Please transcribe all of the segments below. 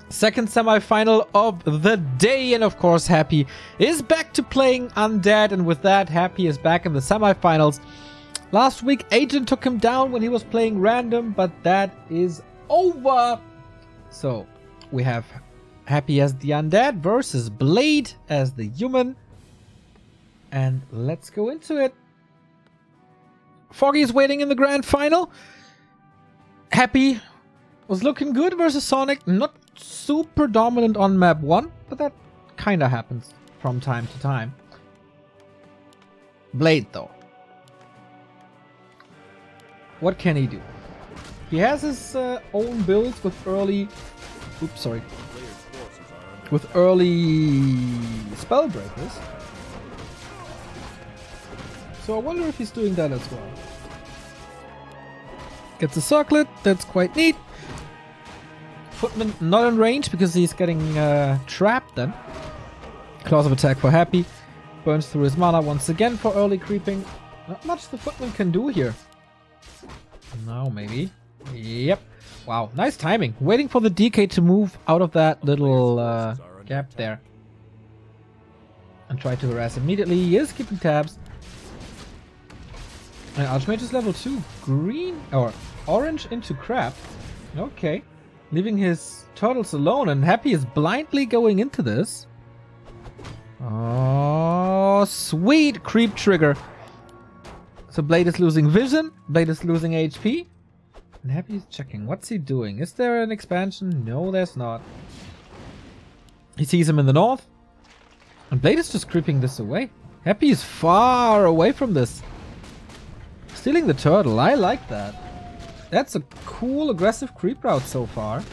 Second semi-final of the day, and of course Happy is back to playing Undead, and with that Happy is back in the semi-finals. Last week Agent took him down when he was playing random, but that is over. So we have Happy as the Undead versus Blade as the human, and let's go into it. Foggy is waiting in the grand final. Happy was looking good versus Sonic, not super dominant on map 1, but that kind of happens from time to time. Blade though, what can he do? He has his own builds with early, with early spell breakers. So I wonder if he's doing that as well. Gets a circlet, that's quite neat. Footman not in range because he's getting trapped then. Claws of attack for Happy. Burns through his mana once again for early creeping. Not much the Footman can do here. Now maybe. Yep. Wow, nice timing. Waiting for the DK to move out of that little gap there. And try to harass immediately. He is keeping tabs. And Archmage is level 2. Green or orange into crab. Okay. Leaving his turtles alone, and Happy is blindly going into this. Oh, sweet creep trigger. So Blade is losing vision, Blade is losing HP, and Happy is checking. What's he doing? Is there an expansion? No, there's not. He sees him in the north, and Blade is just creeping this away. Happy is far away from this. Stealing the turtle, I like that. That's a cool aggressive creep route so far.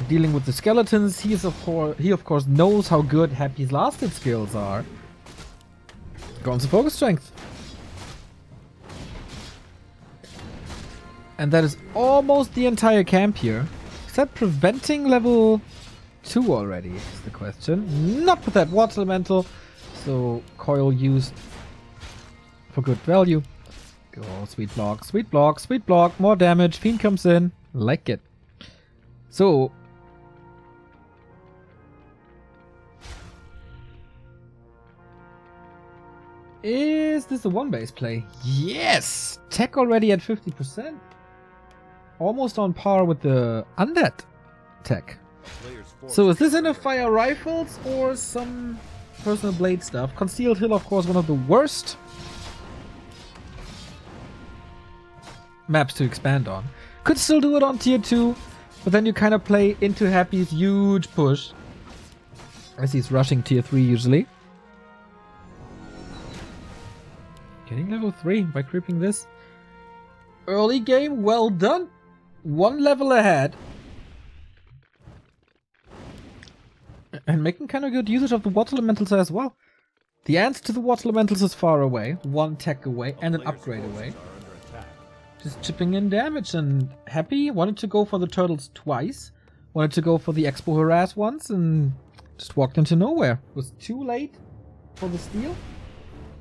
Dealing with the skeletons, he of course knows how good Happy's last hit skills are. Going to focus strength. And that is almost the entire camp here. Is that preventing level 2 already, is the question. Not with that water elemental. So coil used for good value. Oh, sweet block, sweet block, sweet block. More damage. Fiend comes in. Like it. So. Is this a one-base play? Yes! Tech already at 50%. Almost on par with the Undead tech. So is this in a fire rifles or some personal blade stuff? Concealed Hill, of course, one of the worst maps to expand on. Could still do it on tier 2, but then you kind of play into Happy's huge push, as he's rushing tier 3 usually. Getting level 3 by creeping this. Early game, well done. One level ahead. And making kind of good usage of the water elementals as well. The answer to the water elementals is far away, one tech away and an upgrade away. Just chipping in damage, and Happy wanted to go for the turtles twice. Wanted to go for the Expo harass once and just walked into nowhere. It was too late for the steal.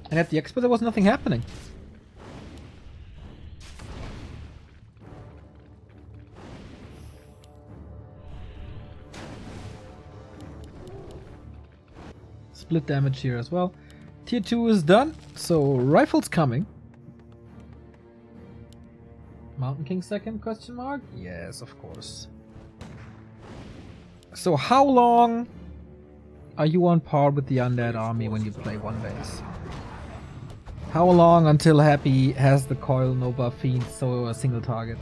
And at the Expo there was nothing happening. Split damage here as well. Tier 2 is done, so rifle's coming. Mountain King second, question mark? Yes, of course. So how long are you on par with the Undead army when you play one base? How long until Happy has the coil, no buff fiend, so a single target?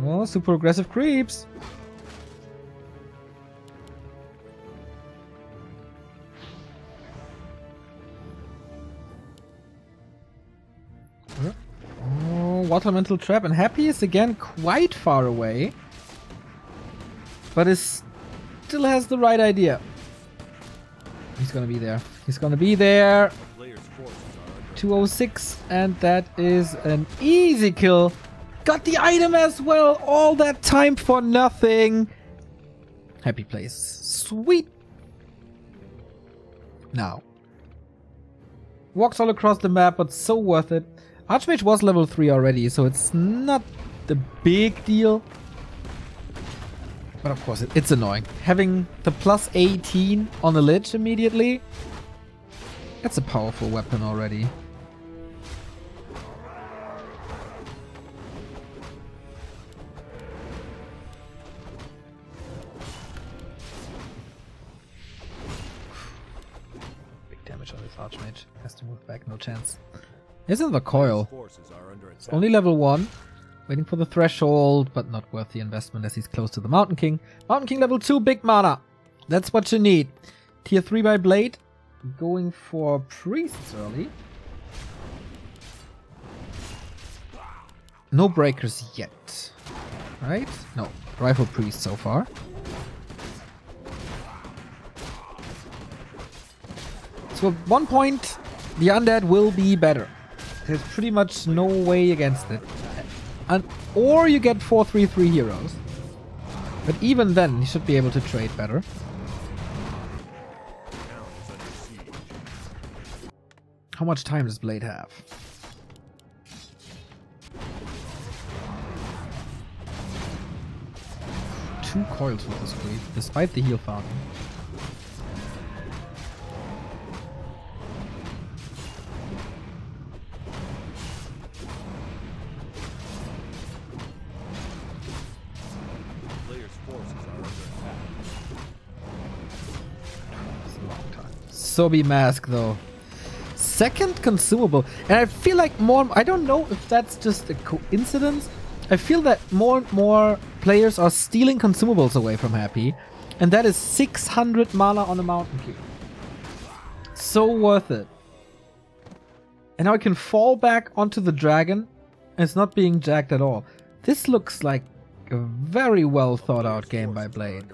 Oh, super aggressive creeps! Water elemental trap, and Happy is again quite far away, but still has the right idea. He's gonna be there. He's gonna be there. 206, and that is an easy kill. Got the item as well. All that time for nothing. Happy plays. Sweet. Now. Walks all across the map, but so worth it. Archmage was level 3 already, so it's not a big deal. But of course, it's annoying. Having the plus 18 on the Lich immediately, that's a powerful weapon already. Damage on this Archmage. Has to move back, no chance. Here's another coil. It's only level 1. Waiting for the threshold, but not worth the investment as he's close to the Mountain King. Mountain King level 2, big mana. That's what you need. Tier 3 by Blade. Going for Priests early. No breakers yet. Right? No. Rifle Priest so far. So at one point, the Undead will be better. There's pretty much no way against it. Or you get 4/3/3 heroes. But even then, you should be able to trade better. How much time does Blade have? Two coils with this creep, despite the heal fountain. Sobi Mask though. Second consumable. And I feel like I don't know if that's just a coincidence. I feel that more and more players are stealing consumables away from Happy. And that is 600 mana on the Mountain King. So worth it. And now I can fall back onto the dragon. And it's not being jacked at all. This looks like a very well thought out game by Blade.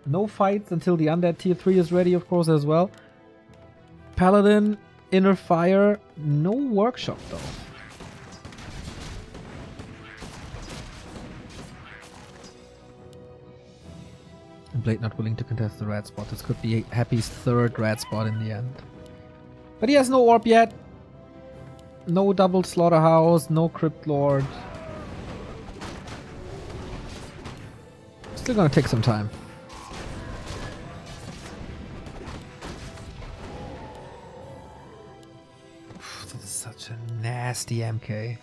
No fights until the Undead tier 3 is ready, of course, as well. Paladin, Inner Fire, no workshop though. And Blade not willing to contest the red spot. This could be Happy's third red spot in the end. But he has no orb yet. No double slaughterhouse, no crypt lord. Still gonna take some time. This is such a nasty MK.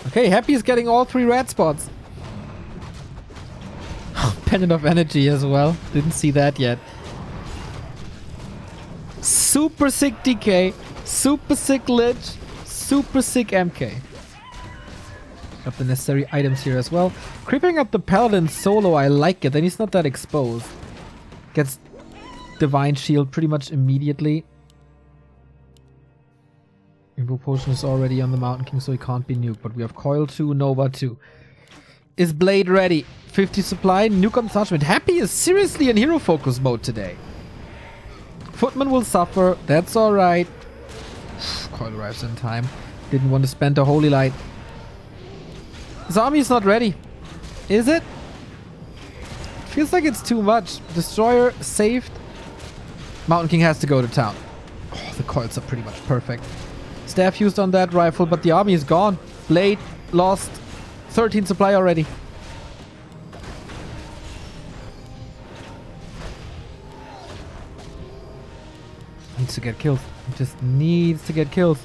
Okay, Happy's getting all 3 red spots. Pendant of Energy as well. Didn't see that yet. Super sick DK. Super sick Lich. Super sick MK. Got the necessary items here as well. Creeping up the Paladin solo, I like it. Then he's not that exposed. Gets Divine Shield pretty much immediately. Invo Potion is already on the Mountain King, so he can't be nuked. But we have Coil 2, Nova 2. Is Blade ready? 50 supply, nuke on Sargent. Happy is seriously in hero focus mode today. Footman will suffer, that's alright. Coil arrives in time. Didn't want to spend a Holy Light. His army is not ready. Is it? Feels like it's too much. Destroyer saved. Mountain King has to go to town. Oh, the coils are pretty much perfect. Staff used on that rifle, but the army is gone. Blade lost 13 supply already. Needs to get kills. He just needs to get kills.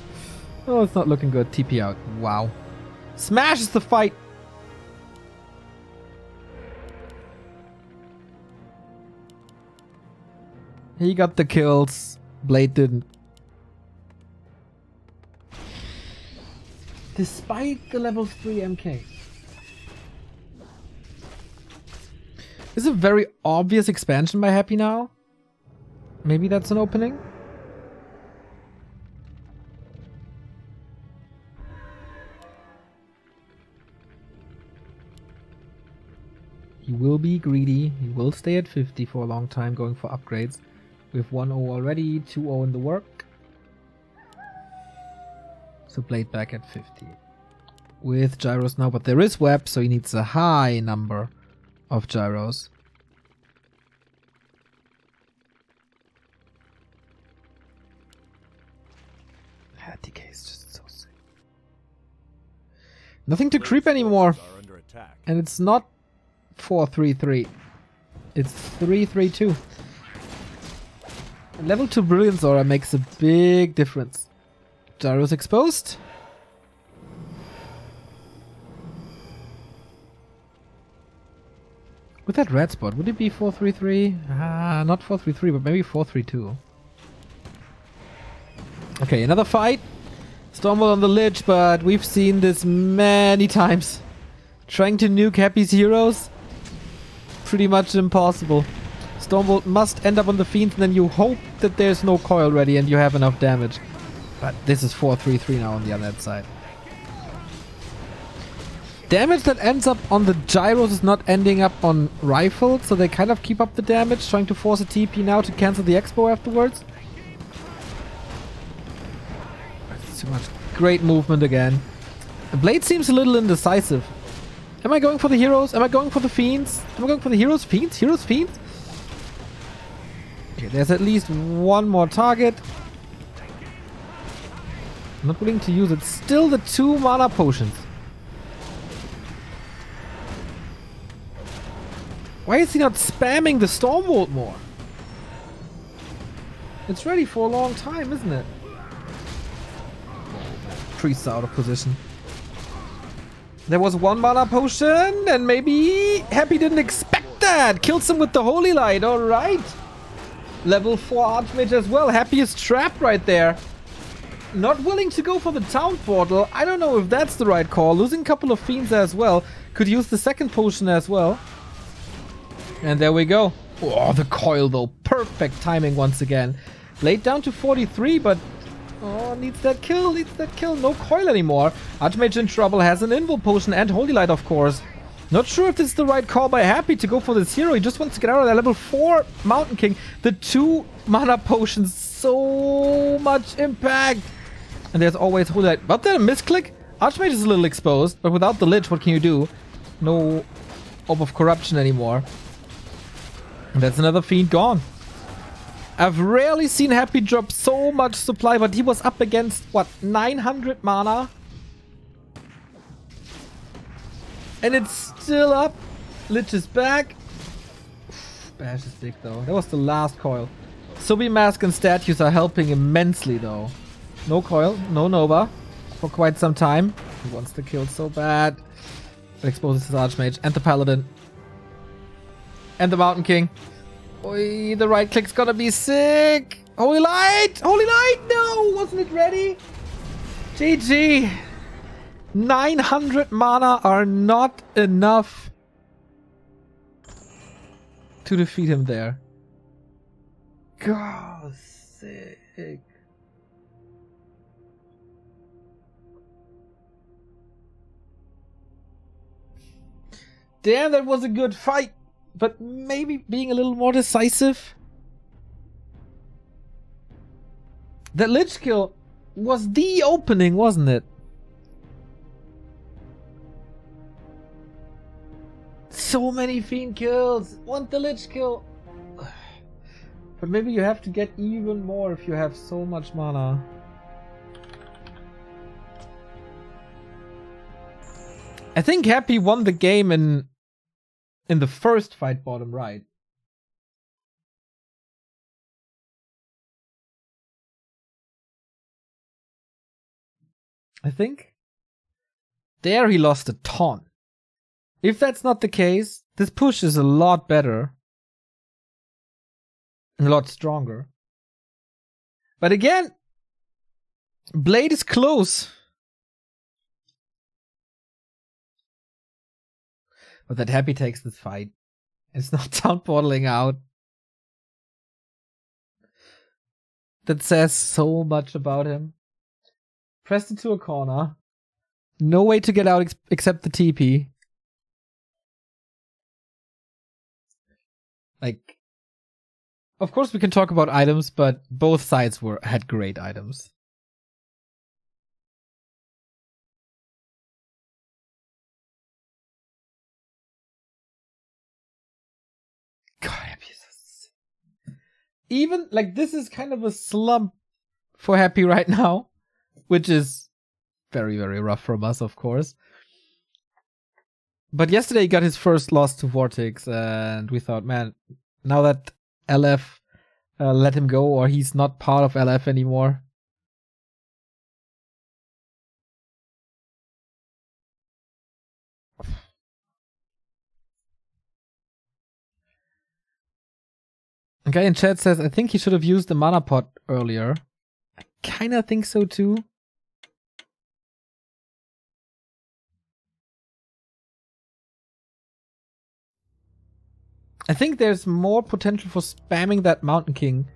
Oh, it's not looking good. TP out. Wow. Smashes the fight. He got the kills. Blade didn't. Despite the level 3 MK. This is a very obvious expansion by Happy now. Maybe that's an opening. He will be greedy. He will stay at 50 for a long time, going for upgrades. We have 1-0 already, 2-0 in the work. So Blade back at 50. with gyros now, but there is web, so he needs a high number of gyros. DK is just so sick. Nothing to creep anymore. And it's not 4-3-3. It's 3-3-2. Level 2 Brilliance Aura makes a big difference. Gyros exposed. With that red spot, would it be 4-3-3? Not 4-3-3, but maybe 4-3-2. Okay, another fight. Stormwall on the lich, but we've seen this many times. Trying to nuke Happy's heroes? Pretty much impossible. Stormwall must end up on the Fiends, and then you hope that there's no coil ready and you have enough damage. But this is 4-3-3 now on the other side. Damage that ends up on the gyros is not ending up on rifles, so they kind of keep up the damage, trying to force a TP now to cancel the expo afterwards. Too much. Great movement again. The blade seems a little indecisive. Am I going for the heroes? Am I going for the fiends? Am I going for the heroes? Fiends? Heroes? Fiends? Okay, there's at least one more target. I'm not willing to use it. Still the 2 mana potions. Why is he not spamming the Stormbolt more? It's ready for a long time, isn't it? Priests are out of position. There was 1 mana potion, and maybe Happy didn't expect that. Kills him with the Holy Light, alright. Level 4 Archmage as well. Happy is trapped right there. Not willing to go for the town portal. I don't know if that's the right call. Losing a couple of fiends as well. Could use the second potion as well. And there we go. Oh, the coil though. Perfect timing once again. Blade down to 43, but... oh, needs that kill, needs that kill. No coil anymore. Archmage in trouble, has an invul potion and Holy Light, of course. Not sure if this is the right call by Happy to go for this hero. He just wants to get out of that level 4 Mountain King. The 2 mana potions, so much impact. And there's always Holy Light. But then a misclick. Archmage is a little exposed, but without the Lich, what can you do? No Orb of Corruption anymore. And that's another Fiend gone. I've rarely seen Happy drop so much supply, but he was up against, what, 900 mana? And it's still up. Lich is back. Bash is big, though. That was the last coil. Subi Mask and statues are helping immensely, though. No coil, no Nova for quite some time. He wants the kill so bad. It exposes his Archmage and the Paladin. And the Mountain King. Oi, the right click's gonna be sick. Holy Light! Holy Light! No! Wasn't it ready? GG. 900 mana are not enough to defeat him there. God, sick. Damn, that was a good fight. But maybe being a little more decisive. That Lich kill was the opening, wasn't it? So many Fiend kills. Want the Lich kill. But maybe you have to get even more if you have so much mana. I think Happy won the game in the first fight bottom right. I think. There he lost a ton. If that's not the case, this push is a lot better. A lot stronger. But again, Blade is close. But that Happy takes this fight. It's not town portaling out. That says so much about him. Pressed into a corner. No way to get out except the TP. Like, of course we can talk about items, but both sides had great items. even, like, this is kind of a slump for Happy right now, which is very, very rough from us, of course. But yesterday he got his first loss to Vortex, and we thought, man, now that LF let him go, or he's not part of LF anymore. A guy in chat says, I think he should have used the mana pot earlier. I kinda think so too. I think there's more potential for spamming that Mountain King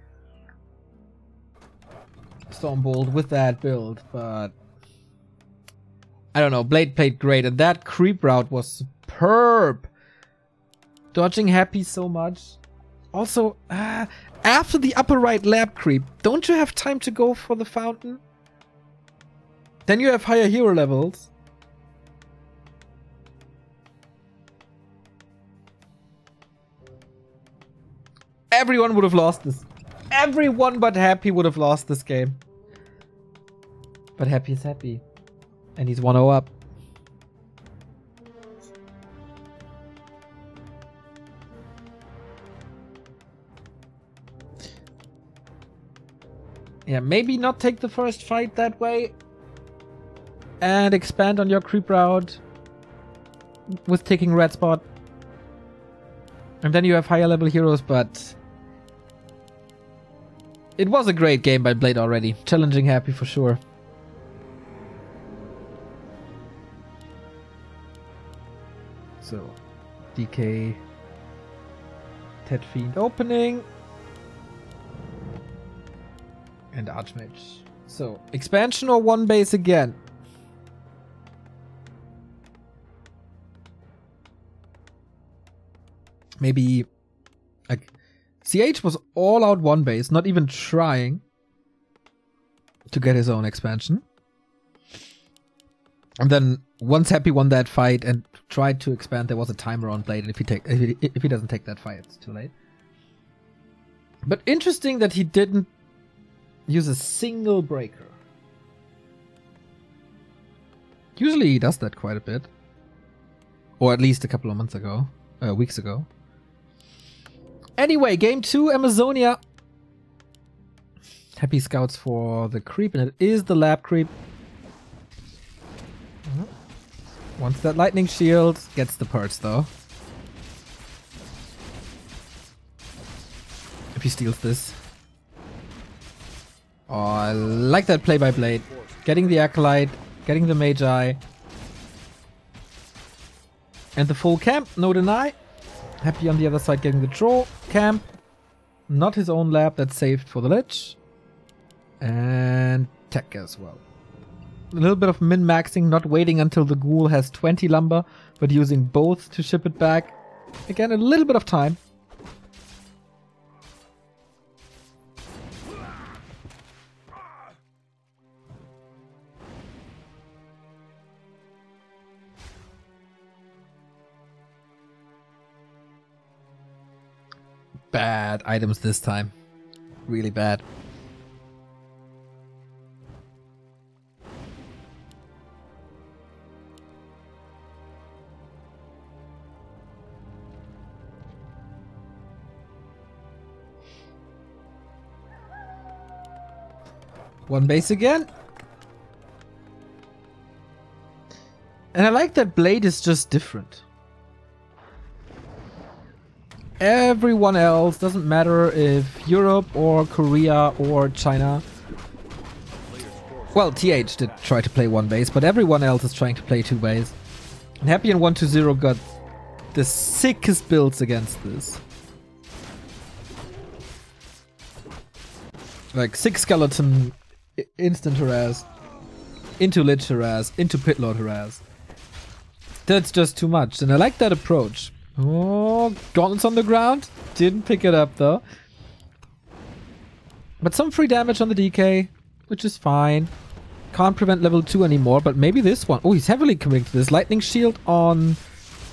Stormbolt with that build, but I don't know. Blade played great, and that creep route was superb. Dodging Happy so much. Also, after the upper right lab creep, don't you have time to go for the fountain? Then you have higher hero levels. Everyone would have lost this. Everyone but Happy would have lost this game. But Happy is happy. And he's 1-0 up. Yeah, maybe not take the first fight that way. And expand on your creep route with taking red spot. And then you have higher level heroes, but it was a great game by Blade already. Challenging Happy for sure. So, DK, Ted Fiend opening. And Archmage. So, expansion or one base again? Maybe, like, CH was all out one base, not even trying to get his own expansion. And then once Happy won that fight and tried to expand, there was a timer on Blade, and if he doesn't take that fight, it's too late. But interesting that he didn't use a single breaker. Usually he does that quite a bit. Or at least a couple of months ago. Weeks ago. Anyway, game 2, Amazonia. Happy scouts for the creep, and it is the lab creep. Once that lightning shield gets the perks though. If he steals this. Oh, I like that play by Blade. Getting the Acolyte, getting the Magi. And the full camp, no deny. Happy on the other side getting the troll camp. Not his own lab, that's saved for the Lich. And tech as well. A little bit of min-maxing, not waiting until the ghoul has 20 lumber, but using both to ship it back. Again, a little bit of time. Bad items this time. Really bad. One base again. And I like that Blade is just different. Everyone else, doesn't matter if Europe or Korea or China. Well, TH did try to play one base, but everyone else is trying to play two base. And Happy and 1-2-0 got the sickest builds against this. Like 6 skeleton instant harass, into Lich harass, into Pitlord harass. That's just too much, and I like that approach. Oh, gauntlets on the ground. Didn't pick it up though. But some free damage on the DK, which is fine. Can't prevent level 2 anymore, but maybe this one. Oh, he's heavily committing to this. Lightning shield on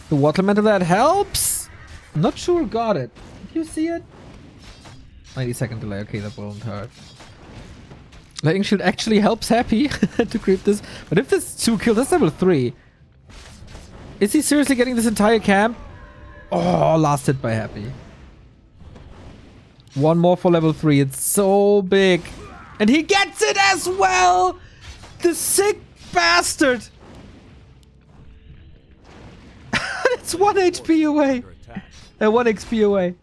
the water elemental, that helps. Not sure got it. Did you see it? 90-second delay. Okay, that won't hurt. Lightning Shield actually helps Happy to creep this. But if this is 2 kills, that's level 3. Is he seriously getting this entire camp? Oh, last hit by Happy. One more for level 3. It's so big. And he gets it as well! The sick bastard! It's 1 HP away. 1 XP away.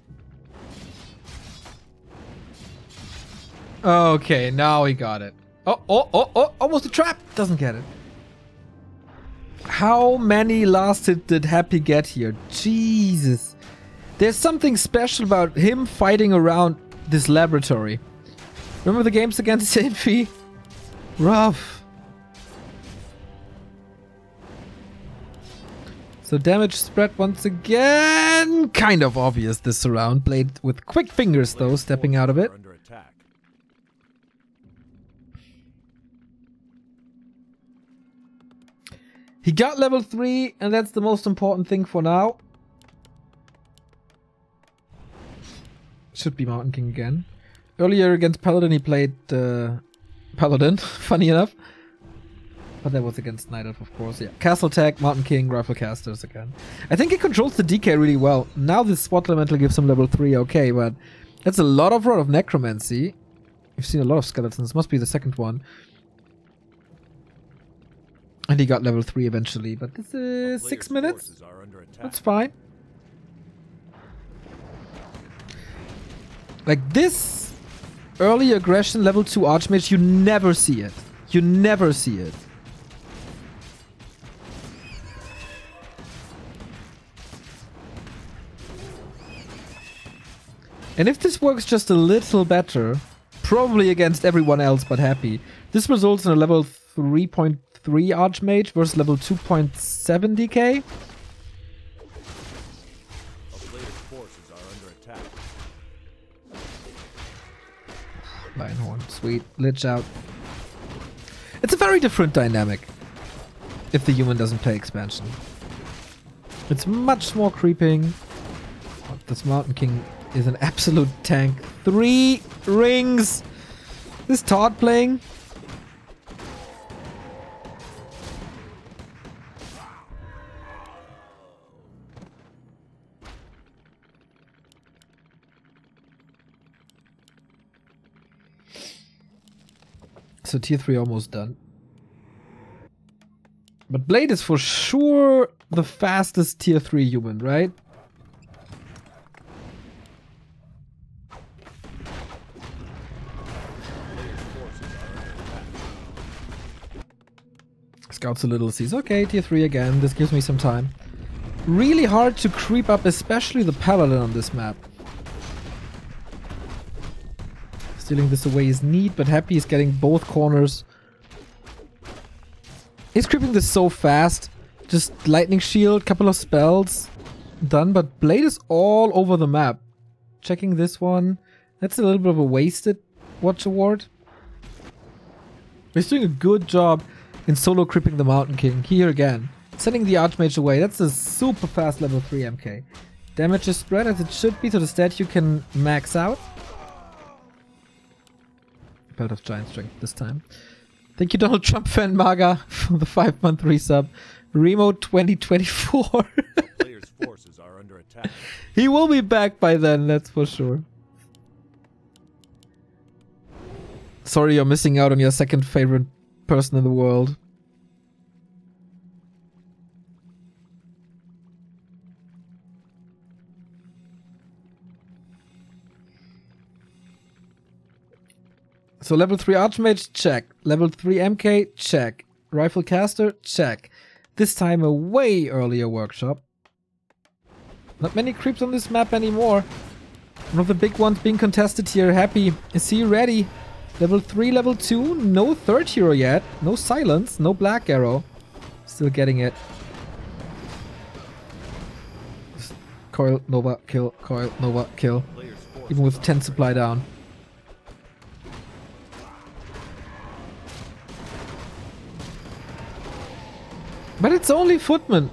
Okay, now he got it. Oh, almost a trap. Doesn't get it. How many last hit did Happy get here? Jesus. There's something special about him fighting around this laboratory. Remember the games against Envy? Rough. So damage spread once again. Kind of obvious this round. Blade with quick fingers though, stepping out of it. He got level 3 and that's the most important thing for now. Should be Mountain King again. Earlier against Paladin he played Paladin, funny enough. But that was against Night Elf, of course. Yeah, Castle Tech, Mountain King, Rifle Casters again. I think he controls the DK really well. Now this Spot Elemental gives him level 3, okay, but that's a lot of Rod of Necromancy. We've seen a lot of skeletons, must be the second one. And he got level 3 eventually, but this is 6 minutes. That's fine. Like this early aggression level 2 Archmage, you never see it. You never see it. And if this works just a little better, probably against everyone else but Happy, this results in a level 3.3 Archmage versus level 2.7 DK. Lionhorn, sweet, Lich out. It's a very different dynamic if the human doesn't play expansion. It's much more creeping. Oh, this Mountain King is an absolute tank. 3 rings! This Todd playing? So tier 3 almost done. But Blade is for sure the fastest tier 3 human, right? Scouts a little, sees, okay, tier 3 again, this gives me some time. Really hard to creep up, especially the Paladin on this map. Stealing this away is neat, but Happy is getting both corners. He's creeping this so fast. Just Lightning Shield, couple of spells, done. But Blade is all over the map. Checking this one. That's a little bit of a wasted Watch Award. He's doing a good job in solo creeping the Mountain King. Here again. Sending the Archmage away. That's a super fast level 3 MK. Damage is spread as it should be, so the statue can max out. Belt of Giant Strength this time. Thank you, Donald Trump fan Maga, for the 5-month resub. Remo 2024. Players' forces are under attack. He will be back by then, that's for sure. Sorry you're missing out on your second favorite person in the world. So level 3 Archmage, check. Level 3 MK, check. Rifle Caster, check. This time a way earlier workshop. Not many creeps on this map anymore. One of the big ones being contested here. Happy. Is he ready? Level 3, level 2. No third hero yet. No silence. No black arrow. Still getting it. Coil, Nova, kill. Coil, Nova, kill. Even with 10 supply down. But it's only Footman.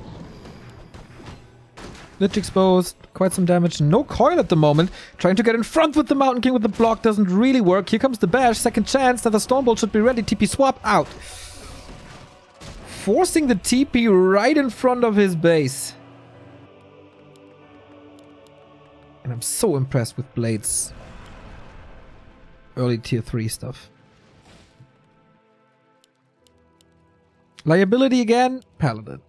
Lich exposed. Quite some damage. No coil at the moment. Trying to get in front with the Mountain King with the block doesn't really work. Here comes the bash. Second chance. Another Stormbolt should be ready. TP swap out. Forcing the TP right in front of his base. And I'm so impressed with Blade's early tier 3 stuff. Liability again. Paladin.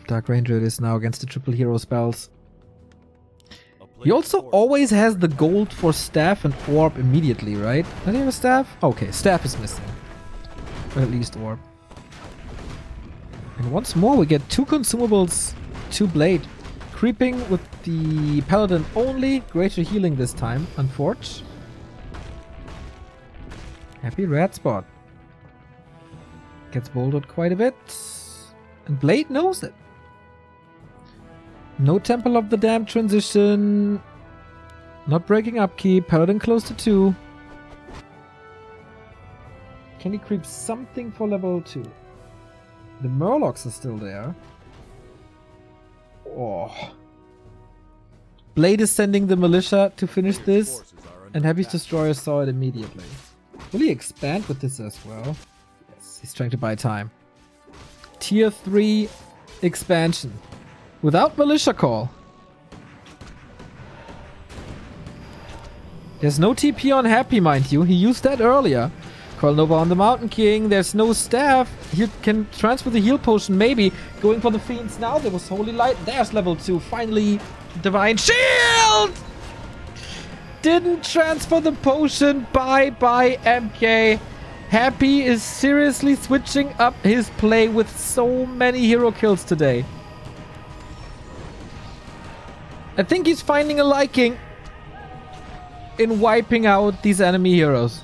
Dark Ranger it is now against the triple hero spells. He also always has the gold for staff and orb immediately, right? Does he have a staff? Okay, staff is missing. Or at least orb. And once more we get 2 consumables, 2 blade. Creeping with the paladin only. Greater healing this time, unfortunately. Happy red spot. Gets bouldered quite a bit. And Blade knows it. No Temple of the Damned transition. Not breaking upkeep. Paladin close to 2. Can he creep something for level 2? The Murlocs are still there. Oh. Blade is sending the militia to finish this. And Heavy's Destroyer saw it immediately. Will he expand with this as well? Yes, he's trying to buy time. Tier 3 expansion. Without Militia Call. There's no TP on Happy, mind you. He used that earlier. Coil Nova on the Mountain King. There's no staff. He can transfer the heal potion, maybe. Going for the Fiends now. There was Holy Light. There's level 2. Finally, Divine Shield! Didn't transfer the potion. Bye-bye, MK. Happy is seriously switching up his play with so many hero kills today. I think he's finding a liking in wiping out these enemy heroes.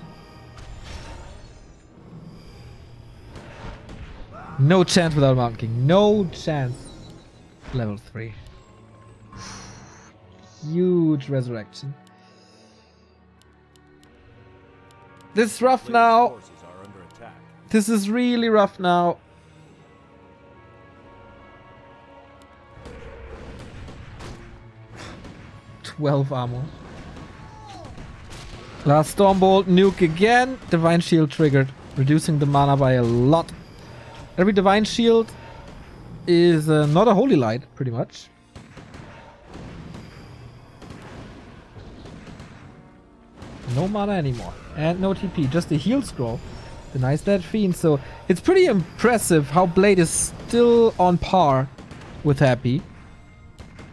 No chance without Mountain King. No chance. Level 3. Huge resurrection. This is rough now. This is really rough now. $12 armor. Last Stormbolt, nuke again. Divine Shield triggered, reducing the mana by a lot. Every Divine Shield is not a Holy Light, pretty much. No mana anymore. And no TP, just a heal scroll. Denies that Fiend, so it's pretty impressive how Blade is still on par with Happy.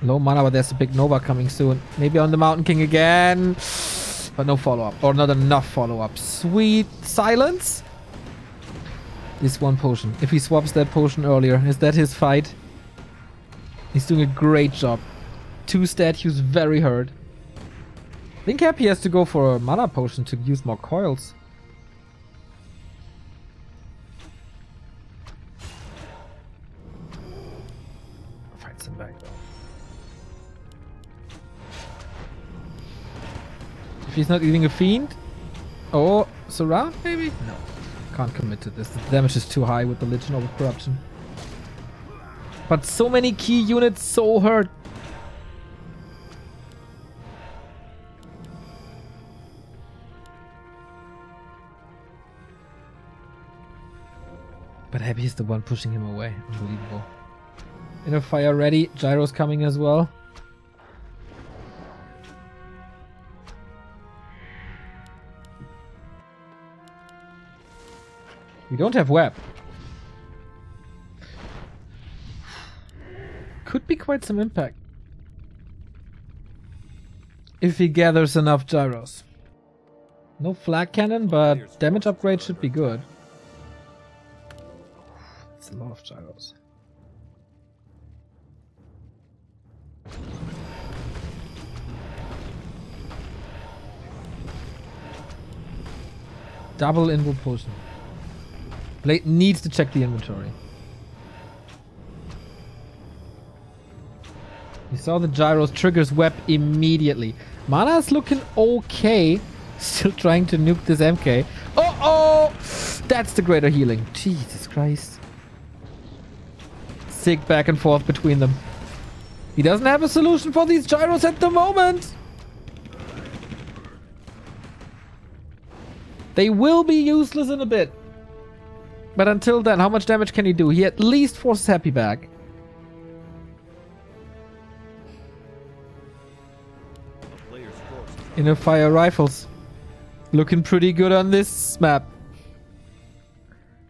Low mana, but there's a big Nova coming soon. Maybe on the Mountain King again. But no follow-up, or not enough follow-up. Sweet silence. This one potion. If he swaps that potion earlier, is that his fight? He's doing a great job. 2 statues very hurt. I think Happy has to go for a mana potion to use more coils. Fights him back though. If he's not eating a Fiend? Or surround maybe? No. Can't commit to this. The damage is too high with the Legion of Corruption. But so many key units so hurt. But Happy is the one pushing him away. Unbelievable. Inner Fire ready. Gyro's coming as well. We don't have web. Could be quite some impact. If he gathers enough gyros. No flag cannon, but damage upgrade should be good. It's a lot of gyros. Double invo potion. Blade needs to check the inventory. You saw the gyros, triggers web immediately. Mana is looking okay. Still trying to nuke this MK. Oh! That's the greater healing. Jesus Christ. sick back and forth between them. He doesn't have a solution for these gyros at the moment. They will be useless in a bit. But until then, how much damage can he do? He at least forces Happy back. Inner fire rifles. Looking pretty good on this map.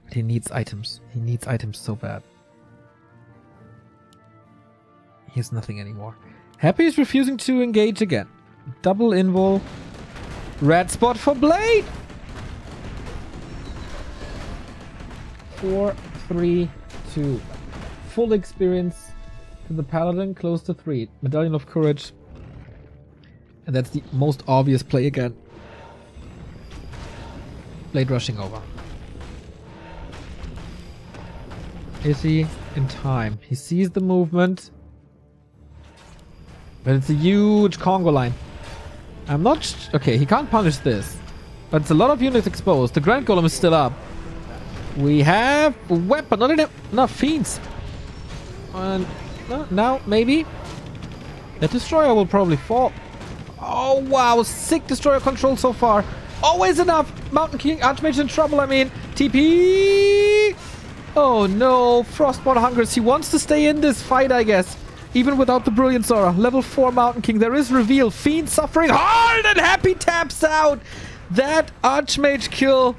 But he needs items. He needs items so bad. He has nothing anymore. Happy is refusing to engage again. Double invul. Red spot for Blade. 4, 3, 2. Full experience to the Paladin, close to 3. Medallion of Courage. And that's the most obvious play again. Blade rushing over. Is he in time? He sees the movement. But it's a huge Congo line. I'm not... okay, he can't punish this. But it's a lot of units exposed. The Grand Golem is still up. We have a weapon. Not enough fiends. And now, maybe. The Destroyer will probably fall. Oh, wow. Sick Destroyer control so far. Always enough. Mountain King, Archmage in trouble, I mean. TP. Oh, no. Frostborn hungers. He wants to stay in this fight, I guess. Even without the Brilliant Aura. Level 4 Mountain King. There is reveal. Fiend suffering hard and Happy taps out. That Archmage kill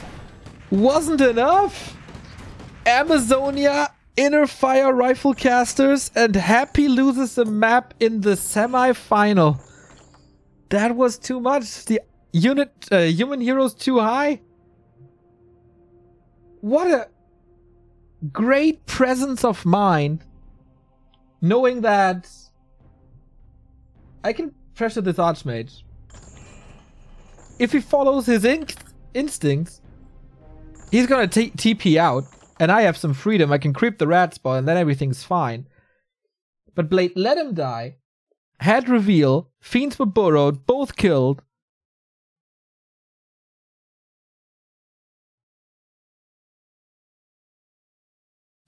wasn't enough. Amazonia, Inner Fire Rifle Casters, and Happy loses the map in the semi-final. That was too much. The human heroes too high. What a great presence of mind. Knowing that I can pressure this Archmage. If he follows his instincts, he's gonna TP out. And I have some freedom. I can creep the rat spot and then everything's fine. But Blade let him die. Had reveal. Fiends were burrowed. Both killed.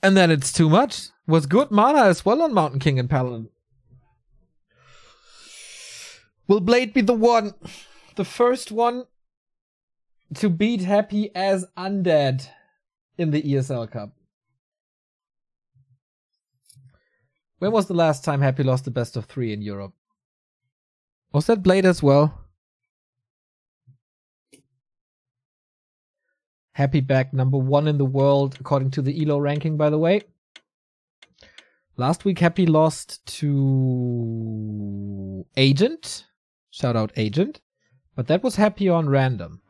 And then it's too much. Was good mana as well on Mountain King and Paladin. Will Blade be the one? The first one to beat Happy as Undead in the ESL Cup. When was the last time Happy lost the best of 3 in Europe? Was that Blade as well? Happy back number 1 in the world according to the ELO ranking, by the way. Last week Happy lost to Agent. Shout out Agent. But that was Happy on random.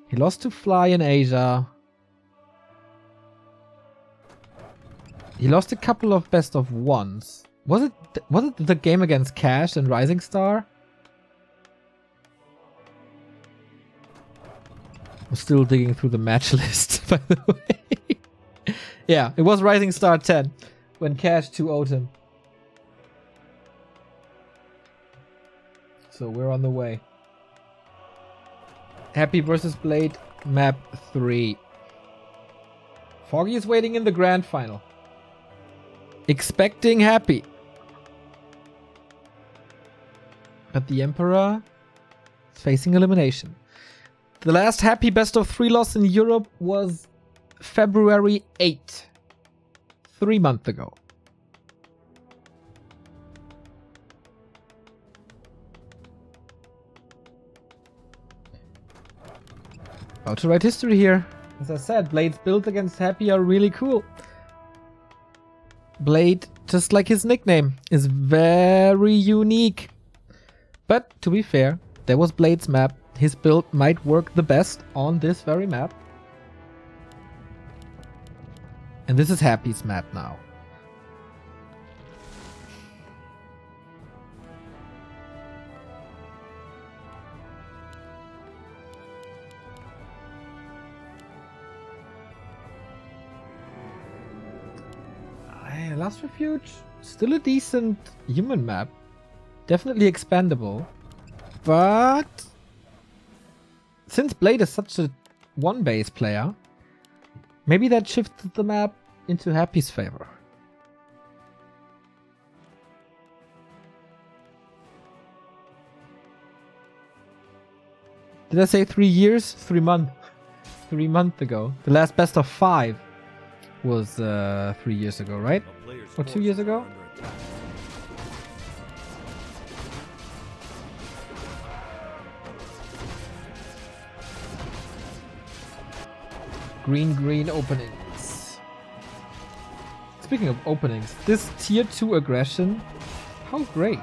He lost to Fly in Asia. He lost a couple of best of ones. Was it the game against Cash and Rising Star? I'm still digging through the match list, by the way. Yeah, it was Rising Star 10 when Cash 2-0'd him. So we're on the way. Happy versus Blade, map 3. Foggy is waiting in the grand final. Expecting Happy. But the Emperor is facing elimination. The last Happy best of 3 loss in Europe was February 8th. 3 months ago. About to write history here. As I said, Blade's builds against Happy are really cool. Blade, just like his nickname, is very unique. But to be fair, there was Blade's map. His build might work the best on this very map. And this is Happy's map now. Last Refuge, still a decent human map. Definitely expandable. But since Blade is such a one-base player, maybe that shifted the map into Happy's favor. Did I say 3 years? 3 months. 3 months ago. The last best of 5 was 3 years ago, right? Or 2 years ago? Green openings. Speaking of openings, this tier 2 aggression, how great.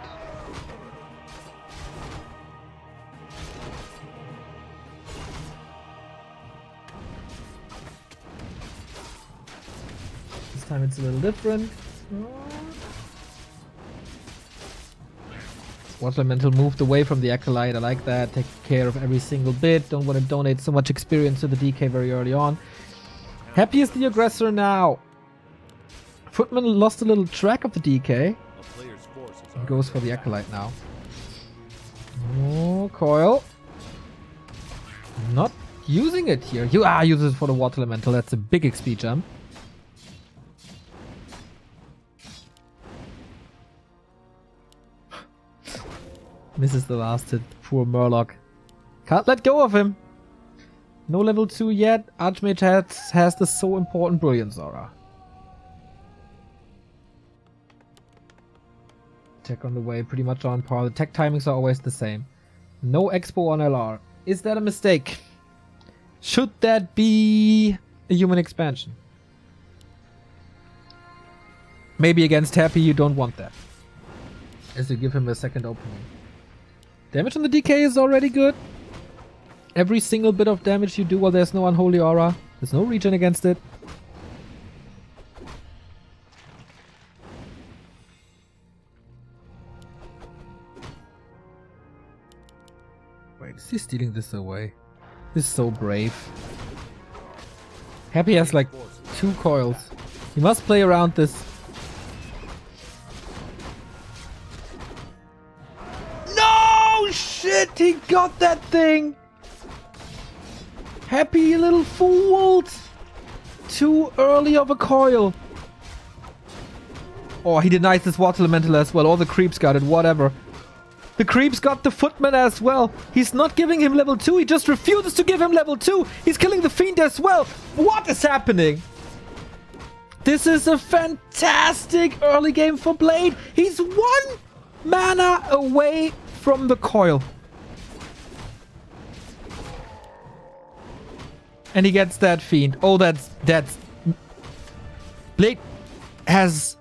This time it's a little different. Water Elemental moved away from the Acolyte. I like that. Take care of every single bit. Don't want to donate so much experience to the DK very early on. Happy is the aggressor now. Footman lost a little track of the DK. He goes for the Acolyte now. Oh, Coil. Not using it here. You use it for the Water Elemental. That's a big XP jump. Misses the last hit. Poor Murloc. Can't let go of him. No level 2 yet. Archmage has the so important Brilliance Aura. Tech on the way, pretty much on par. The tech timings are always the same. No Expo on LR. Is that a mistake? Should that be a human expansion? Maybe against Happy you don't want that, as you give him a second opening. Damage on the DK is already good. Every single bit of damage you do while there's no Unholy Aura. There's no regen against it. Wait, is he stealing this away? This is so brave. Happy has like 2 coils. He must play around this. Shit, he got that thing! Happy, you little fool! Too early of a coil. Oh, he denies this Water Elemental as well. All the creeps got it, whatever. The creeps got the Footman as well. He's not giving him level 2. He just refuses to give him level 2. He's killing the Fiend as well. What is happening? This is a fantastic early game for Blade. He's 1 mana away from the coil. And he gets that Fiend. Oh, that's... Blade has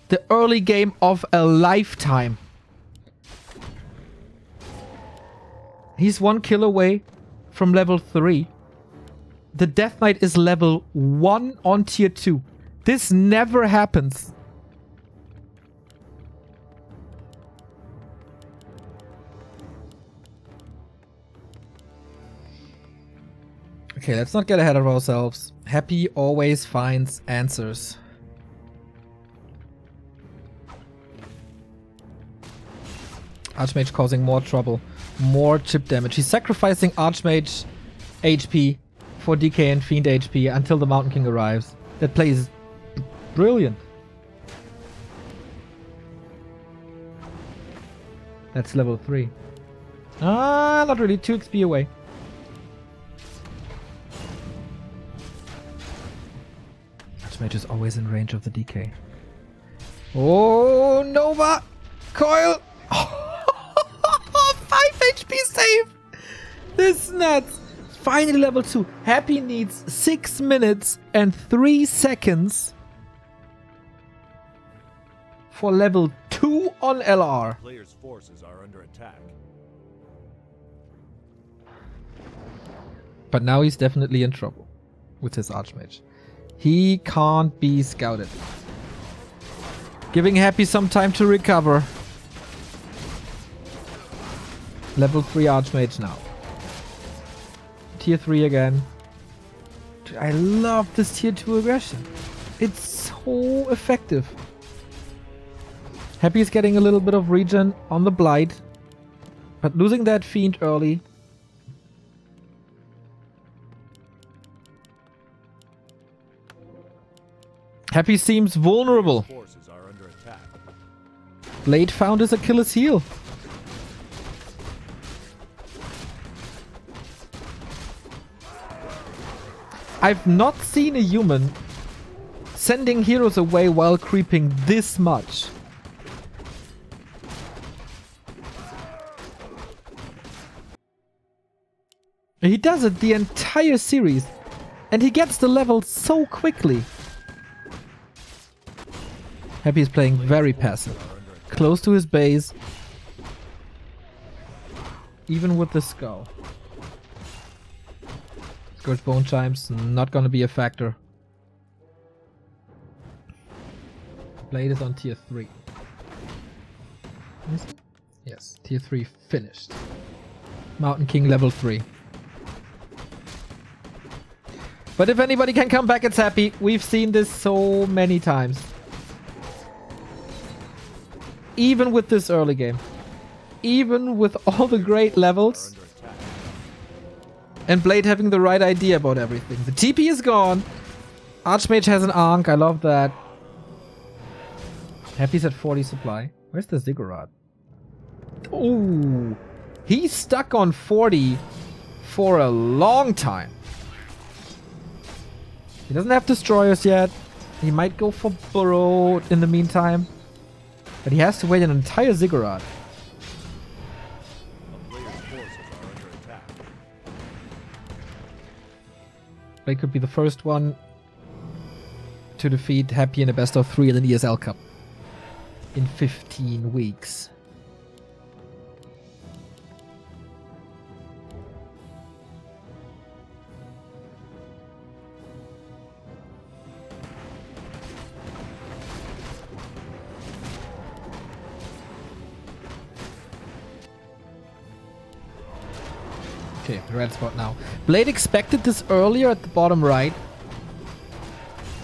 the early game of a lifetime. He's 1 kill away from level 3. The Death Knight is level 1 on tier 2. This never happens. Okay, let's not get ahead of ourselves. Happy always finds answers. Archmage causing more trouble. More chip damage. He's sacrificing Archmage HP for DK and Fiend HP until the Mountain King arrives. That play is brilliant. That's level 3. Not really. 2 XP away. Archmage is always in range of the DK. Oh, Nova! Coil! 5 HP save! This is nuts! Finally level 2. Happy needs 6 minutes and 3 seconds for level 2 on LR. Players' forces are under attack. But now he's definitely in trouble with his Archmage. He can't be scouted. Giving Happy some time to recover. Level 3 Archmage now. Tier 3 again. Dude, I love this tier 2 aggression. It's so effective. Happy is getting a little bit of regen on the Blight. But losing that Fiend early. Happy seems vulnerable. Forces are under attack. Blade found his Achilles heel. I've not seen a human sending heroes away while creeping this much. He does it the entire series, and he gets the level so quickly. Happy is playing very passive, close to his base, even with the skull. Scourge Bone Chimes, not gonna be a factor. Blade is on tier 3. Is it? Yes, tier 3 finished. Mountain King level 3. But if anybody can come back, it's Happy. We've seen this so many times. Even with this early game. Even with all the great levels. And Blade having the right idea about everything. The TP is gone. Archmage has an Ankh. I love that. Happy's at 40 supply. Where's the Ziggurat? Ooh. He's stuck on 40 for a long time. He doesn't have destroyers yet. He might go for Burrow in the meantime. But he has to wait an entire Ziggurat. They could be the first one to defeat Happy in a best of 3 in the ESL Cup. In 15 weeks. Okay, red spot now. Blade expected this earlier at the bottom right.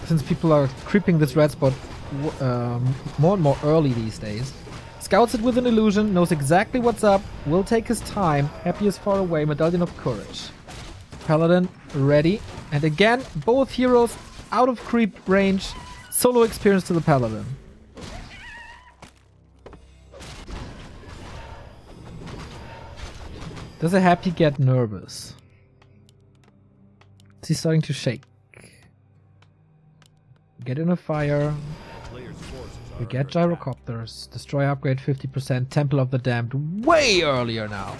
Since people are creeping this red spot more and more early these days. Scouts it with an illusion, knows exactly what's up, will take his time. Happy is far away, Medallion of Courage. Paladin ready. And again, both heroes out of creep range. Solo experience to the Paladin. Does a Happy get nervous? Is he starting to shake? Get in a fire. We get gyrocopters. Destroy upgrade 50%. Temple of the Damned way earlier now.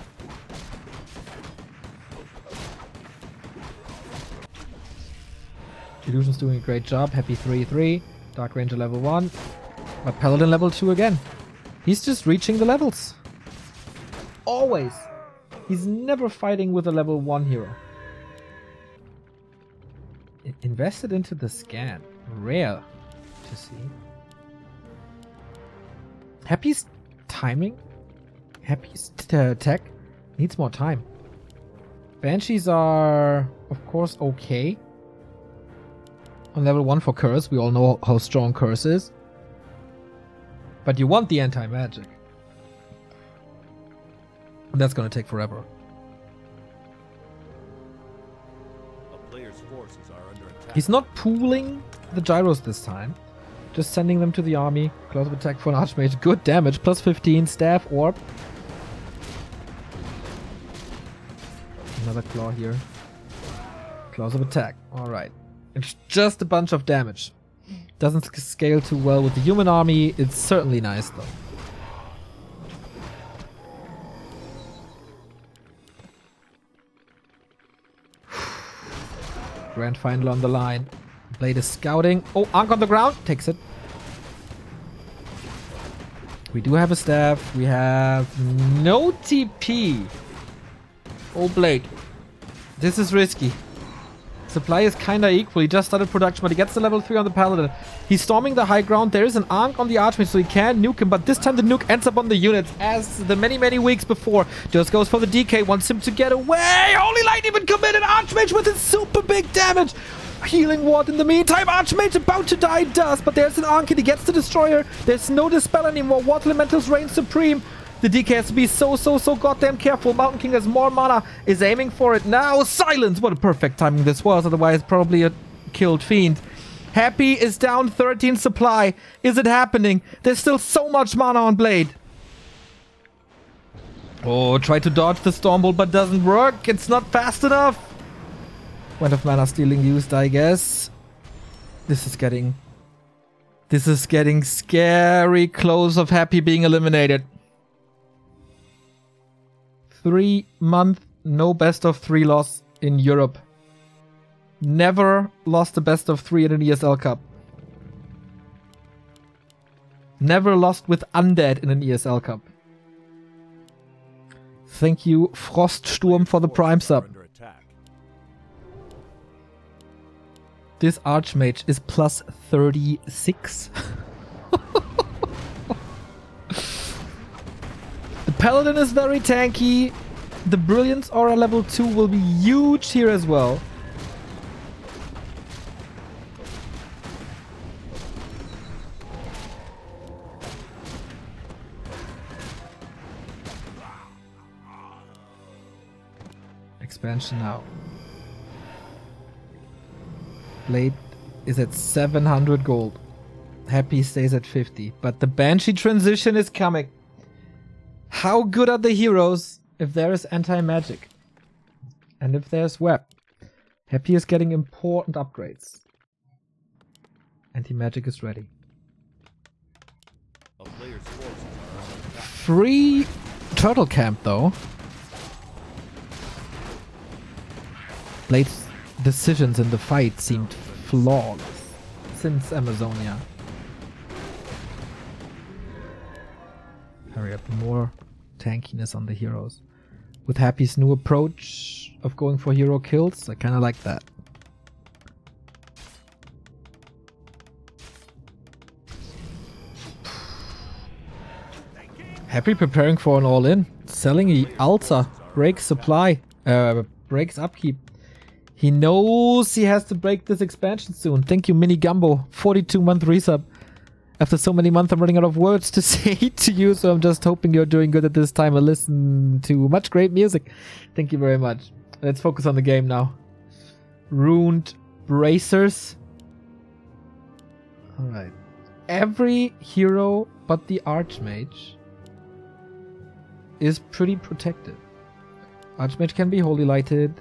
Illusion's doing a great job. Happy 3-3. Dark Ranger level 1. But Paladin level 2 again. He's just reaching the levels. Always. He's never fighting with a level 1 hero. Invested into the scan. Rare to see. Happy's timing? Happy's tech needs more time. Banshees are, of course, okay. On level 1 for Curse. We all know how strong Curse is. But you want the anti-magic. And that's gonna take forever. A player's forces are under attack. He's not pooling the gyros this time. Just sending them to the army. Close of attack for an Archmage. Good damage. Plus 15. Staff, Orb. Another claw here. Close of attack. Alright. It's just a bunch of damage. Doesn't scale too well with the human army. It's certainly nice though. Grand final on the line. Blade is scouting. Oh, Ankh on the ground. Takes it. We do have a staff. We have no TP. Oh, Blade. This is risky. Supply is kinda equal. He just started production, but he gets the level 3 on the Paladin. He's storming the high ground. There is an Ankh on the Archmage, so he can nuke him, but this time the nuke ends up on the units, as the many weeks before. Just goes for the DK, wants him to get away. Holy Light even committed. Archmage with his super big damage. Healing Ward in the meantime. Archmage about to die, does, but there's an Ankh and he gets the Destroyer. There's no Dispel anymore. Water Elementals reign supreme. The DK has to be so goddamn careful. Mountain King has more mana, is aiming for it now. Silence! What a perfect timing this was, otherwise probably a killed Fiend. Happy is down 13 supply. Is it happening? There's still so much mana on Blade. Oh, try to dodge the Stormbolt, but doesn't work. It's not fast enough. Point of mana stealing used, I guess. This is getting scary close of Happy being eliminated. 3 month, no best of 3 loss in Europe. Never lost a best of 3 in an ESL Cup. Never lost with Undead in an ESL Cup. Thank you, Froststurm, for the Prime sub. This Archmage is plus 36. The Paladin is very tanky. The Brilliance Aura level 2 will be huge here as well. Expansion now. Blade is at 700 gold. Happy stays at 50. But the Banshee transition is coming. How good are the heroes if there is anti-magic? And if there's web? Happy is getting important upgrades. Anti-magic is ready. Free turtle camp though. Blade's decisions in the fight seemed flawless since Amazonia. Hurry up, more tankiness on the heroes. With Happy's new approach of going for hero kills, I kinda like that. Happy preparing for an all-in. Selling a Alta. Breaks supply. Breaks upkeep. He knows he has to break this expansion soon. Thank you, Mini Gumbo. 42-month resub. After so many months, I'm running out of words to say to you, so I'm just hoping you're doing good at this time and listen to much great music. Thank you very much. Let's focus on the game now. Ruined Bracers. Alright. Every hero but the Archmage is pretty protected. Archmage can be Holy Lighted.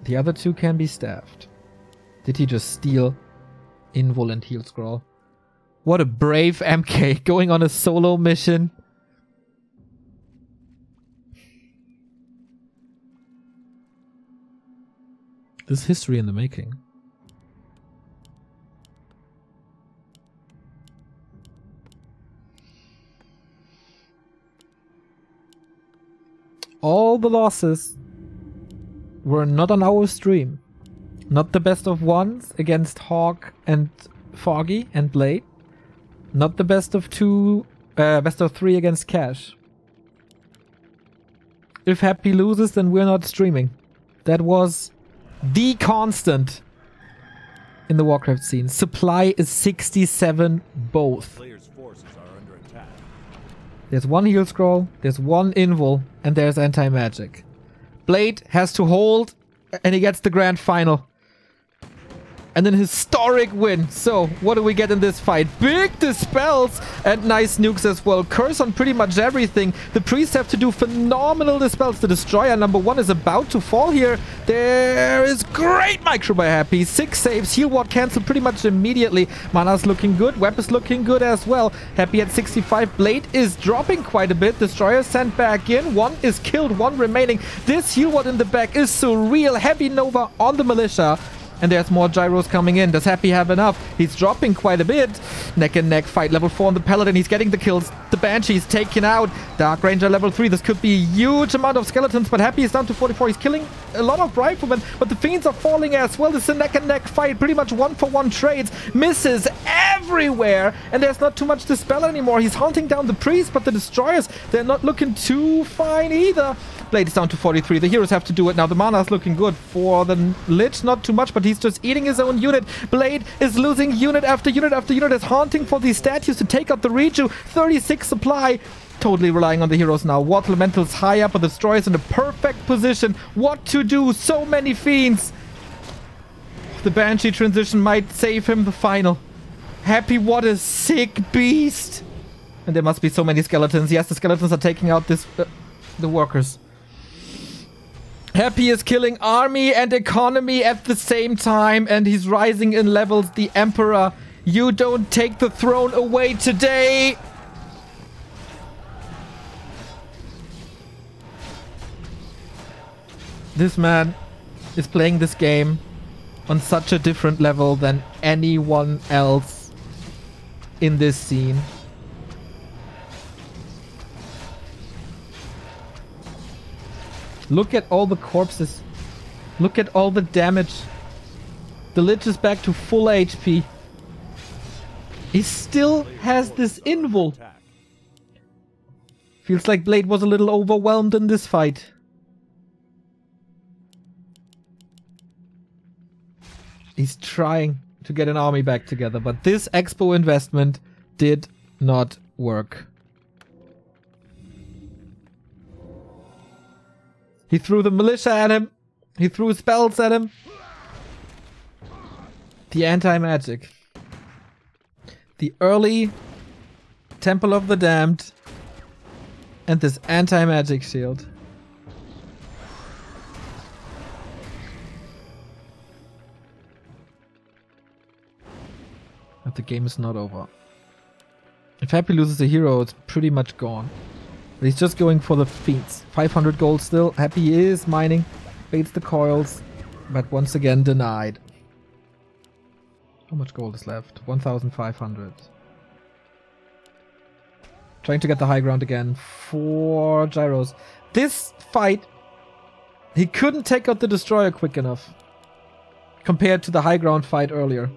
The other two can be staffed. Did he just steal Invul and Heal Scroll? What a brave MK going on a solo mission. This is history in the making. All the losses were not on our stream. Not the best of ones against Hawk and Foggy and Blade. Not the best of 3 against Cash. If Happy loses, then we're not streaming. That was the constant in the Warcraft scene. Supply is 67 both. There's one heal scroll, there's one invul, and there's anti-magic. Blade has to hold, and he gets the grand final. And an historic win. So, what do we get in this fight? Big dispels and nice nukes as well. Curse on pretty much everything. The priests have to do phenomenal dispels. The Destroyer #1 is about to fall here. There is great micro by Happy. 6 saves. Heal ward cancel pretty much immediately. Mana's looking good. Web is looking good as well. Happy at 65. Blade is dropping quite a bit. Destroyer sent back in. 1 is killed. 1 remaining. This heal ward in the back is surreal. Heavy Nova on the Militia. And there's more gyros coming in. Does Happy have enough? He's dropping quite a bit. Neck and neck fight. Level 4 on the Paladin. He's getting the kills. The Banshee's taken out. Dark Ranger level 3. This could be a huge amount of skeletons, but Happy is down to 44. He's killing a lot of riflemen, but the Fiends are falling as well. This is a neck and neck fight. Pretty much 1-for-1 trades. Misses everywhere, and there's not too much to spell anymore. He's hunting down the Priest, but the Destroyers, they're not looking too fine either. Blade is down to 43. The heroes have to do it now. The mana is looking good for the Lich. Not too much, but he's just eating his own unit. Blade is losing unit after unit after unit. Is haunting for these statues to take out the Reju. 36 supply. Totally relying on the heroes now. Water Elemental's high up, but the Destroyer's in a perfect position. What to do? So many Fiends. The Banshee transition might save him the final. Happy, what a sick beast! And there must be so many skeletons. Yes, the skeletons are taking out this the workers. Happy is killing army and economy at the same time, and he's rising in levels. The Emperor, you don't take the throne away today! This man is playing this game on such a different level than anyone else in this scene. Look at all the corpses. Look at all the damage. The Lich is back to full HP. He still has this invul. Feels like Blade was a little overwhelmed in this fight. He's trying to get an army back together, but this Expo investment did not work. He threw the militia at him. He threw spells at him. The anti-magic. The early Temple of the Damned. And this anti-magic shield. But the game is not over. If Happy loses a hero, it's pretty much gone. But he's just going for the fiends. 500 gold still. Happy is mining. Baits the coils. But once again denied. How much gold is left? 1,500. Trying to get the high ground again. 4 gyros. This fight, he couldn't take out the destroyer quick enough. Compared to the high ground fight earlier.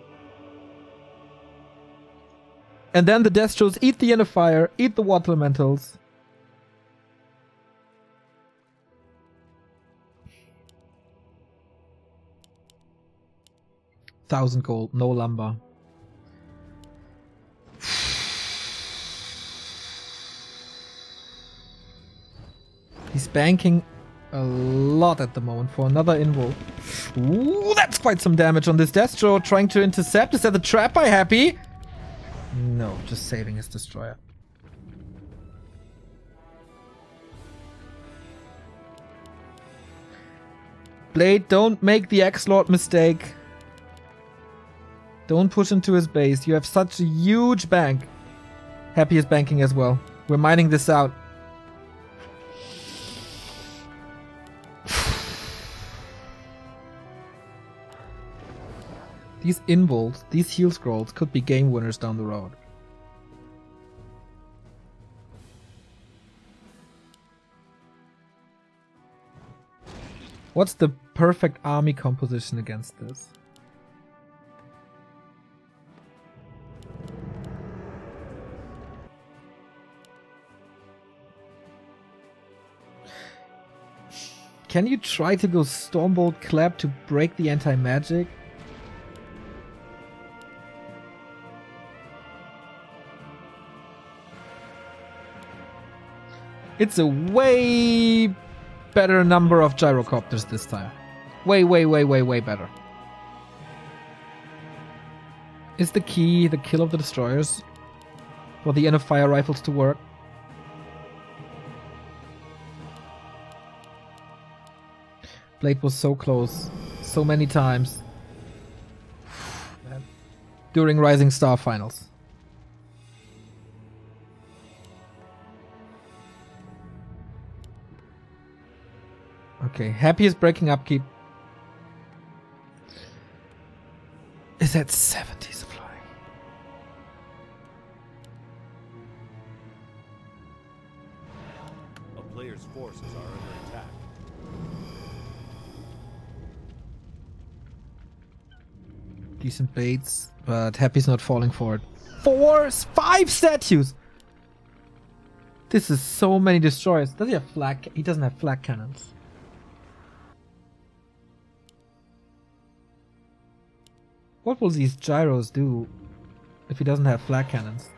And then the Destros eat the Inner Fire, eat the Water Elementals. $1,000 gold, no lumber. He's banking a lot at the moment for another invul. Ooh, that's quite some damage on this Destro trying to intercept. Is that the trap by Happy? No, just saving his destroyer. Blade, don't make the X-Lord mistake. Don't push into his base. You have such a huge bank. Happy is banking as well. We're mining this out. These invuls, these heal scrolls could be game winners down the road. What's the perfect army composition against this? Can you try to go Stormbolt Clap to break the anti-magic? It's a way better number of gyrocopters this time. Way better. Is the key the kill of the destroyers? For the Inner Fire rifles to work? Blade was so close. So many times. During Rising Star finals. Okay, Happy is breaking upkeep. Is at 70 supply. A player's forces are under attack. Decent baits, but Happy's not falling for it. 5 statues! This is so many destroyers. Does he have flak? He doesn't have flak cannons. What will these gyros do if he doesn't have flak cannons?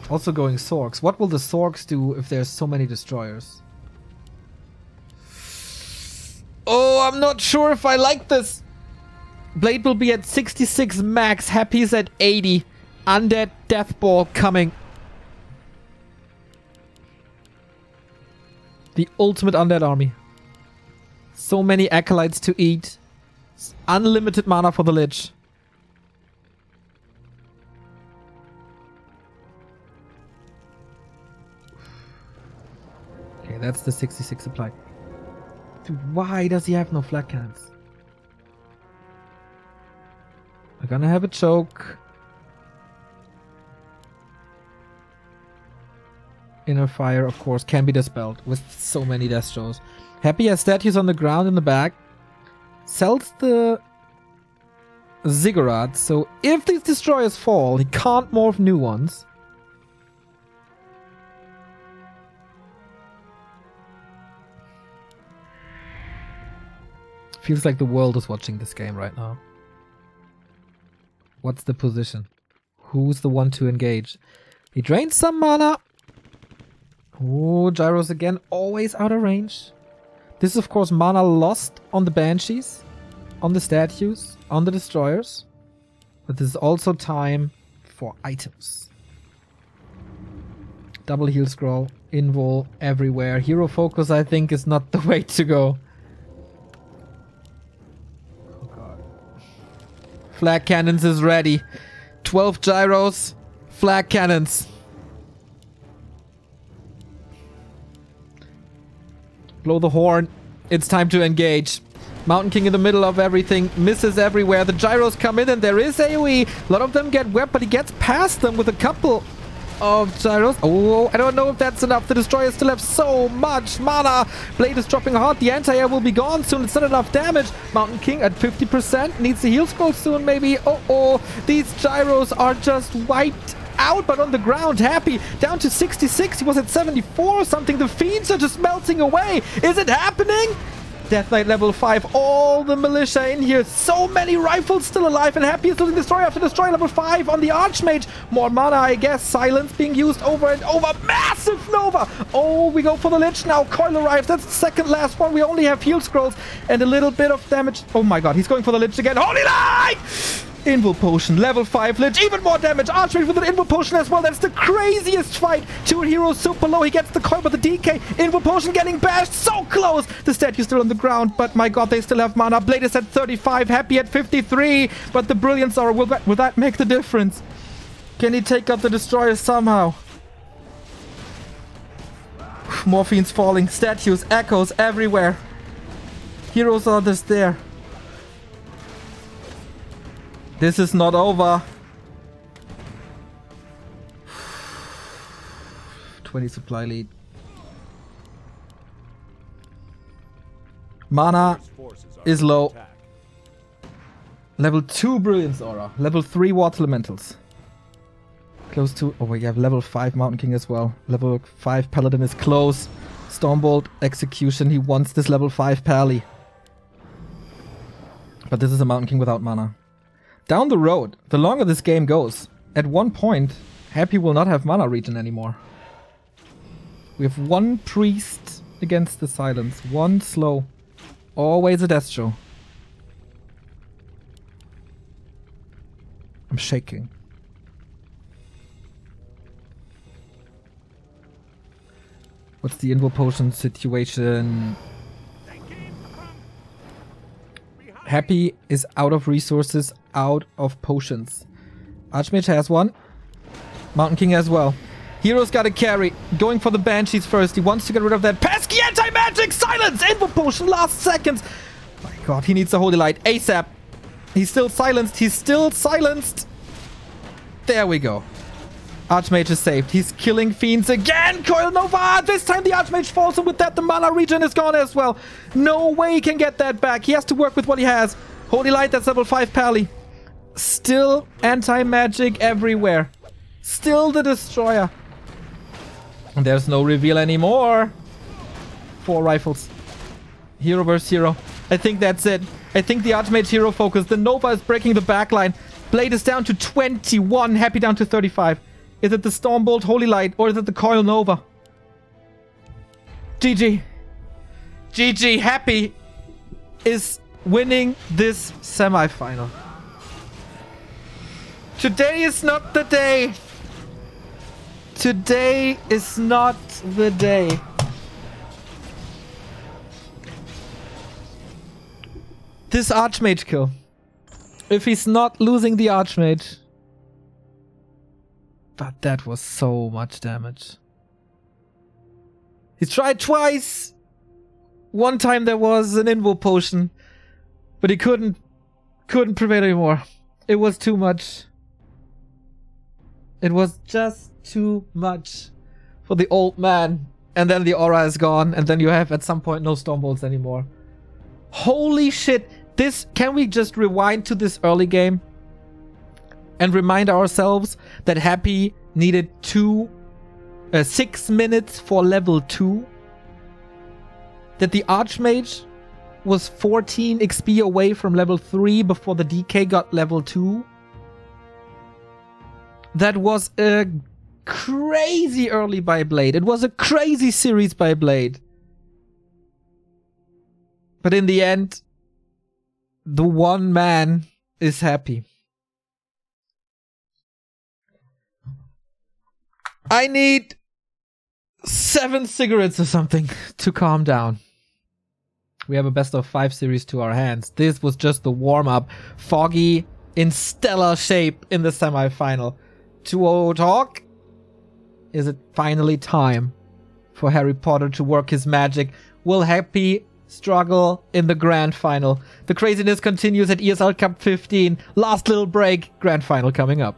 Also going Sorks. What will the Sorks do if there's so many destroyers? Oh, I'm not sure if I like this. Blade will be at 66 max. Happy's at 80. Undead Death Ball coming. The ultimate undead army. So many acolytes to eat. Unlimited mana for the Lich. Okay, that's the 66 supply. Dude, why does he have no flat cannons? We're gonna have a choke. Inner fire, of course, can be dispelled with so many death shows. Happy has statues on the ground in the back. Sells the ziggurat, so if these destroyers fall, he can't morph new ones. Feels like the world is watching this game right now. What's the position? Who's the one to engage? He drains some mana. Oh, gyros again, always out of range. This is of course mana lost on the banshees, on the statues, on the destroyers. But this is also time for items. Double heal scroll, invul everywhere. Hero focus I think is not the way to go. Oh god. Flag cannons is ready. 12 gyros, flag cannons. Blow the horn. It's time to engage. Mountain King in the middle of everything. Misses everywhere. The gyros come in and there is AoE. A lot of them get wet, but he gets past them with a couple of gyros. Oh, I don't know if that's enough. The destroyers still have so much mana. Blade is dropping hard. The anti-air will be gone soon. It's not enough damage. Mountain King at 50%. Needs the heal scroll soon maybe. Oh, these gyros are just wiped out, but on the ground. Happy down to 66. He was at 74 or something. The fiends are just melting away. Is it happening? Death Knight level 5. All the militia in here. So many rifles still alive, and Happy is losing destroyer after destroyer level 5 on the Archmage. More mana, I guess. Silence being used over and over. Massive Nova. Oh, we go for the Lich now. Coil arrives. That's the second last one. We only have heal scrolls and a little bit of damage. Oh my god, he's going for the Lich again. Holy Light! Invul Potion, level 5 Lich, even more damage. Archmage with an Invul Potion as well. That's the craziest fight. 2 heroes super low. He gets the coil, but the DK. Invul Potion getting bashed. So close. The statue's still on the ground, but my god, they still have mana. Blade is at 35, Happy at 53. But the Brilliance Aura, will that make the difference? Can he take out the destroyer somehow? Morphine's falling. Statues, echoes everywhere. Heroes are just there. This is not over. 20 supply lead. Mana is low. Level 2 Brilliance Aura. Level 3 Water Elementals. Close to... Oh, we have level 5 Mountain King as well. Level 5 Paladin is close. Stormbolt Execution. He wants this level 5 Pally. But this is a Mountain King without mana. Down the road, the longer this game goes, at one point, Happy will not have mana regen anymore. We have one priest against the silence, one slow. Always a death show. I'm shaking. What's the Invul Potion situation? Happy is out of resources, out of potions. Archmage has one. Mountain King as well. Hero's got to carry. Going for the Banshees first. He wants to get rid of that pesky anti-magic. Silence! Invul Potion, last seconds. My god, he needs the Holy Light ASAP. He's still silenced. He's still silenced. There we go. Archmage is saved. He's killing fiends again. Coil Nova. This time the Archmage falls, and with that the mana regen is gone as well. No way he can get that back. He has to work with what he has. Holy Light, that's level 5 Pally. Still anti-magic everywhere. Still the Destroyer. And there's no reveal anymore. 4 rifles. Hero versus hero. I think that's it. I think the Archmage hero focus. The Nova is breaking the backline. Blade is down to 21. Happy down to 35. Is it the Stormbolt Holy Light or is it the Coil Nova? GG. GG. Happy is winning this semifinal. Today is not the day. Today is not the day. This Archmage kill. If he's not losing the Archmage. But that was so much damage. He tried twice. One time there was an invo potion. But he couldn't prevail anymore. It was too much. It was just too much for the old man. And then the aura is gone. And then you have at some point no Stormbolts anymore. Holy shit. This, can we just rewind to this early game? And remind ourselves that Happy needed 6 minutes for level 2. That the Archmage was 14 XP away from level 3 before the DK got level 2. That was a crazy early by Blade. It was a crazy series by Blade. But in the end, the one man is Happy. I need 7 cigarettes or something to calm down. We have a best of 5 series to our hands. This was just the warm-up. Foggy in stellar shape in the semi-final. 2-0 talk. Is it finally time for Harry Potter to work his magic? Will Happy struggle in the grand final? The craziness continues at ESL Cup 15. Last little break. Grand final coming up.